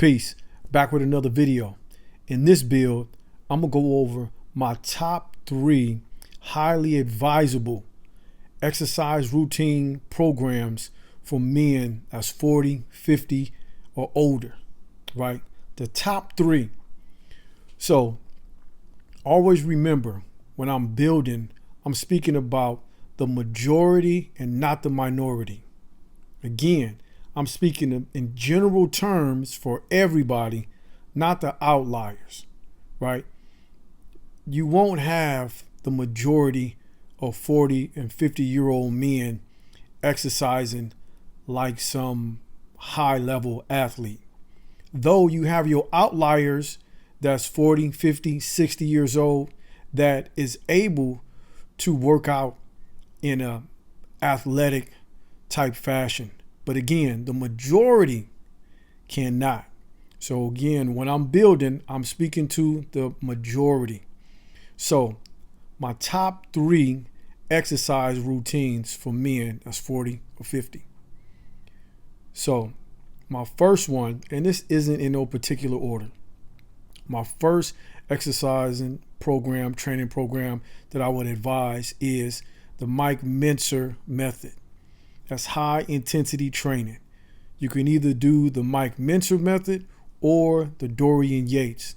Peace. Back with another video. In this build, I'm going to go over my top 3 highly advisable exercise routine programs for men that's 40, 50, or older, right? The top 3. So always remember, when I'm building, I'm speaking about the majority and not the minority. Again, I'm speaking in general terms for everybody, not the outliers, right? You won't have the majority of 40 and 50-year-old men exercising like some high-level athlete. Though you have your outliers that's 40, 50, 60 years old that is able to work out in a athletic type fashion. But again, the majority cannot. So again, when I'm building, I'm speaking to the majority. So my top 3 exercise routines for men that's 40 or 50. So my first one, and this isn't in no particular order, my first exercising program, training program that I would advise is the Mike Mentzer method. That's high intensity training. You can either do the Mike Mentzer method or the Dorian Yates.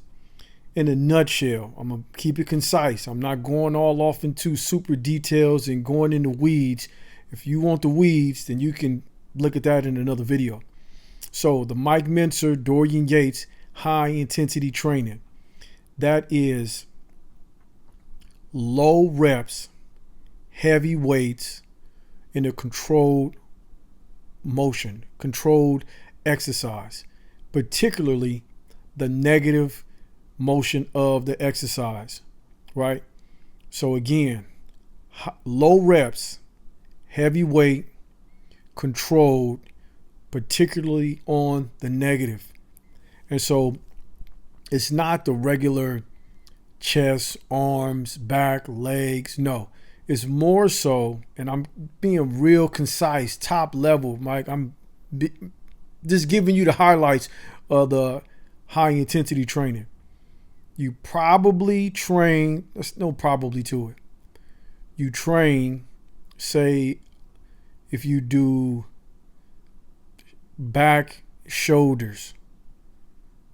In a nutshell, I'm going to keep it concise. I'm not going all off into super details and going into weeds. If you want the weeds, then you can look at that in another video. So the Mike Mentzer, Dorian Yates, high intensity training. That is low reps, heavy weights, in a controlled motion, controlled exercise, particularly the negative motion of the exercise, right? So again, low reps, heavy weight, controlled, particularly on the negative. And so it's not the regular chest, arms, back, legs. No, it's more so, and I'm being real concise, top level, Mike. I'm just giving you the highlights of the high intensity training. You probably train, there's no probably to it. You train, say, if you do back, shoulders,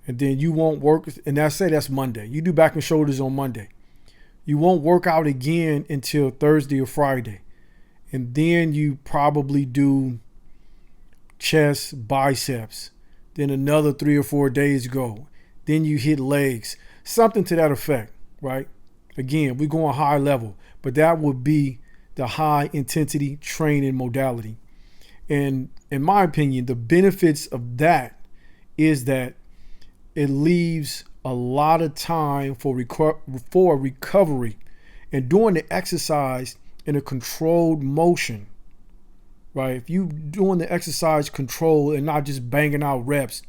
and then you won't work, and that's Monday. You do back and shoulders on Monday. You won't work out again until Thursday or Friday. And then you probably do chest, biceps. Then another 3 or 4 days go. Then you hit legs. Something to that effect, right? Again, we're going high level, but that would be the high intensity training modality. And in my opinion, the benefits of that is that it leaves a lot of time for recovery, and doing the exercise in a controlled motion, right? If you doing the exercise control and not just banging out reps,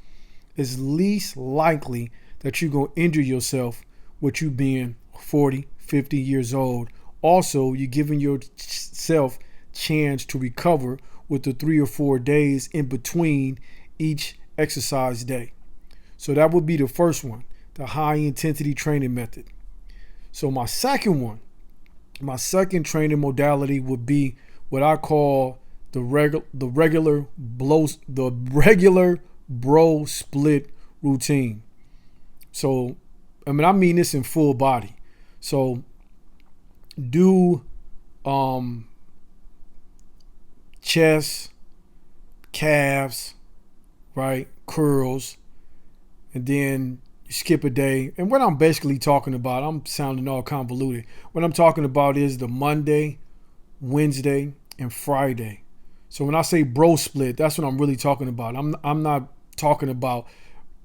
it's least likely that you're going to injure yourself with you being 40, 50 years old. Also, you're giving yourself chance to recover with the 3 or 4 days in between each exercise day. So that would be the first one, the high intensity training method. So my second training modality would be what I call the regular bro split routine. So, I mean this in full body. So do chest, calves, right? Curls. And then you skip a day. And what I'm basically talking about, I'm sounding all convoluted. What I'm talking about is the Monday, Wednesday, and Friday. So when I say bro split, that's what I'm really talking about. I'm not talking about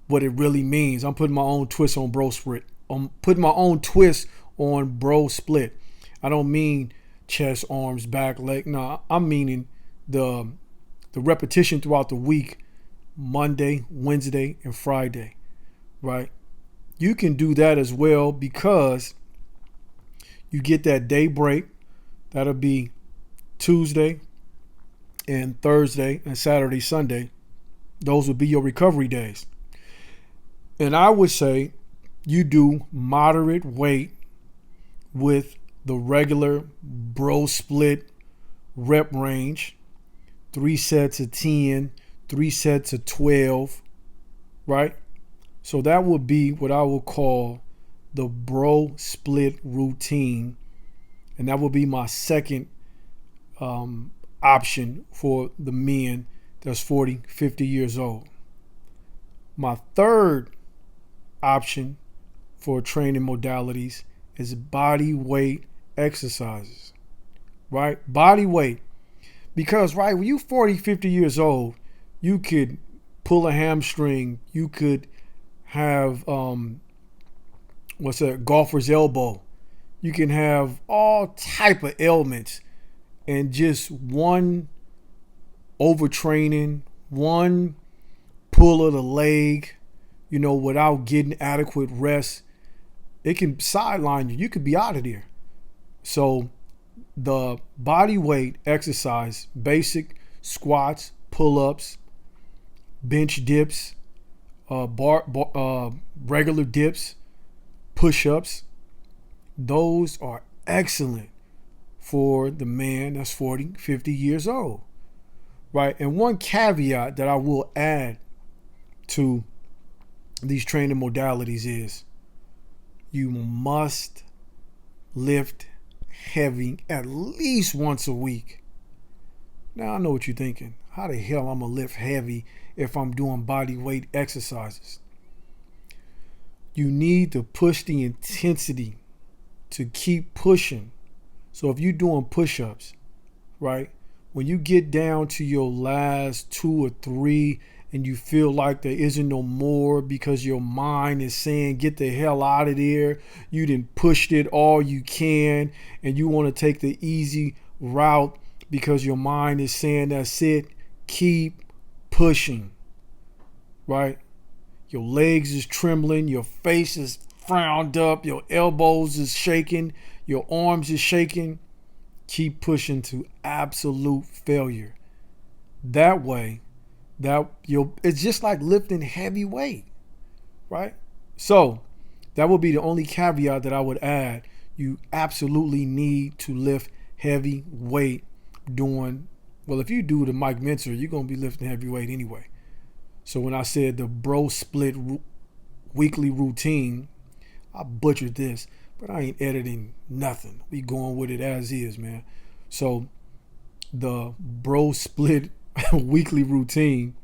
what it really means. I'm putting my own twist on bro split. I'm putting my own twist on bro split. I don't mean chest, arms, back, leg. No, I'm meaning the repetition throughout the week, Monday, Wednesday, and Friday. Right? You can do that as well because you get that day break. That'll be Tuesday and Thursday and Saturday, Sunday. Those would be your recovery days. And I would say you do moderate weight with the regular bro split rep range, 3 sets of 10, 3 sets of 12, right? So that would be what I would call the bro split routine. And that would be my second option for the men that's 40, 50 years old. My third option for training modalities is body weight exercises, right? Body weight. Because, right, when you're 40, 50 years old, you could pull a hamstring. You could have, golfer's elbow. You can have all type of ailments. And just one overtraining, one pull of the leg, without getting adequate rest, it can sideline you. You could be out of there. So the body weight exercise, basic squats, pull-ups, bench dips, regular dips, push-ups, those are excellent for the man that's 40, 50 years old, right? And one caveat that I will add to these training modalities is you must lift heavy at least once a week. Now I know what you're thinking. How the hell I'm gonna lift heavy if I'm doing body weight exercises? You need to push the intensity to keep pushing. So if you're doing push-ups, right, when you get down to your last 2 or 3 and you feel like there isn't no more because your mind is saying, get the hell out of there. You done pushed it all you can and you want to take the easy route because your mind is saying that's it. Keep pushing, right? Your legs is trembling. Your face is frowned up. Your elbows is shaking. Your arms is shaking. Keep pushing to absolute failure. That way, it's just like lifting heavy weight, right? So that would be the only caveat that I would add. You absolutely need to lift heavy weight if you do the Mike Mentzer, you're going to be lifting heavy weight anyway. So when I said the bro split weekly routine, I butchered this, but I ain't editing nothing. We going with it as is, man. So the bro split weekly routine,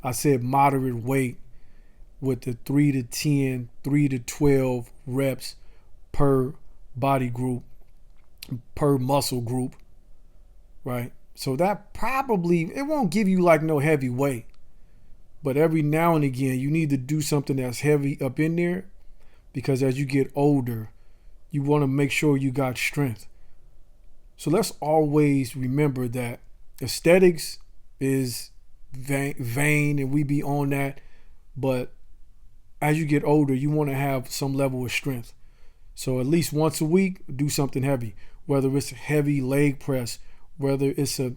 I said moderate weight with the 3 to 10, 3 to 12 reps per body group, per muscle group, right? So that it won't give you like no heavy weight, but every now and again you need to do something that's heavy up in there, because as you get older, you want to make sure you got strength. So let's always remember that aesthetics is vain and we be on that, but as you get older, you want to have some level of strength. So at least once a week, do something heavy, whether it's a heavy leg press, whether it's a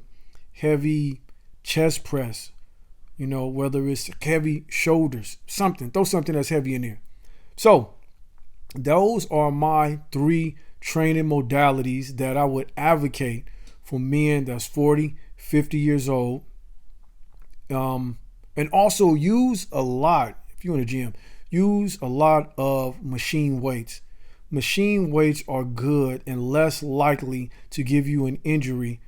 heavy chest press, whether it's heavy shoulders, throw something that's heavy in there. So those are my 3 training modalities that I would advocate for men that's 40, 50 years old. And also use a lot, if you're in a gym, use a lot of machine weights. Machine weights are good and less likely to give you an injury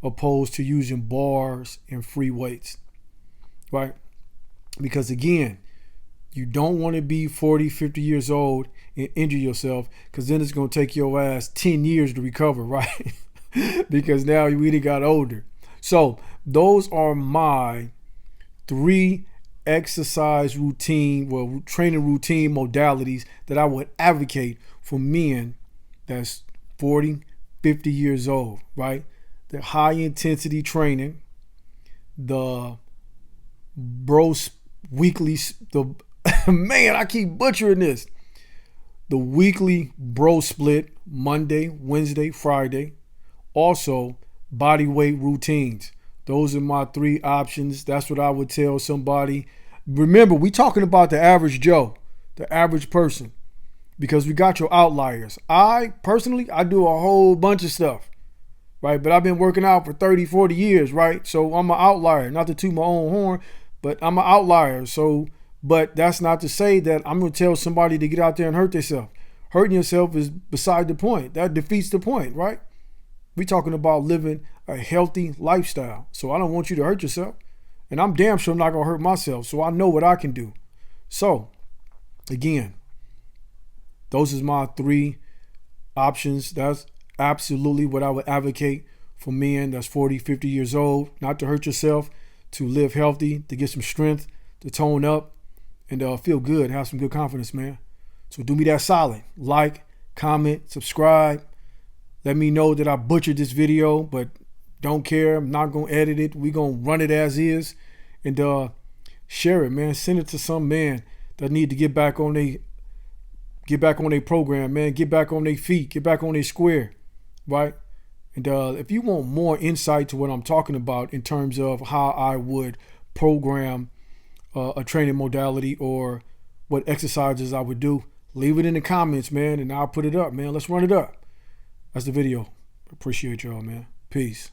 opposed to using bars and free weights, right? Because again, you don't want to be 40, 50 years old and injure yourself, because then it's going to take your ass 10 years to recover, right? Because now you either got older. So those are my 3 exercise routine, training routine modalities that I would advocate for men that's 40, 50 years old, right? The high intensity training, the man, I keep butchering this. The weekly bro split, Monday, Wednesday, Friday. Also, body weight routines. Those are my 3 options. That's what I would tell somebody Remember, we talking about the average Joe, the average person, because we got your outliers. I personally do a whole bunch of stuff, right? But I've been working out for 30, 40 years, right? So I'm an outlier, not to toot my own horn, but I'm an outlier. So, but that's not to say that I'm going to tell somebody to get out there and hurt themselves. Hurting yourself is beside the point. That defeats the point, right? We talking about living a healthy lifestyle. So I don't want you to hurt yourself. And I'm damn sure not going to hurt myself. So I know what I can do. So, again, those is my 3 options. That's absolutely what I would advocate for men that's 40, 50 years old. Not to hurt yourself, to live healthy, to get some strength, to tone up, and feel good, have some good confidence, man. So do me that solid. Like, comment, subscribe. Let me know that I butchered this video, but don't care. I'm not going to edit it. We're going to run it as is. And share it, man. Send it to some man that need to get back on their program, man. Get back on their feet. Get back on their square, right? And if you want more insight to what I'm talking about in terms of how I would program a training modality or what exercises I would do, leave it in the comments, man, and I'll put it up, man. Let's run it up. That's the video. Appreciate y'all, man. Peace.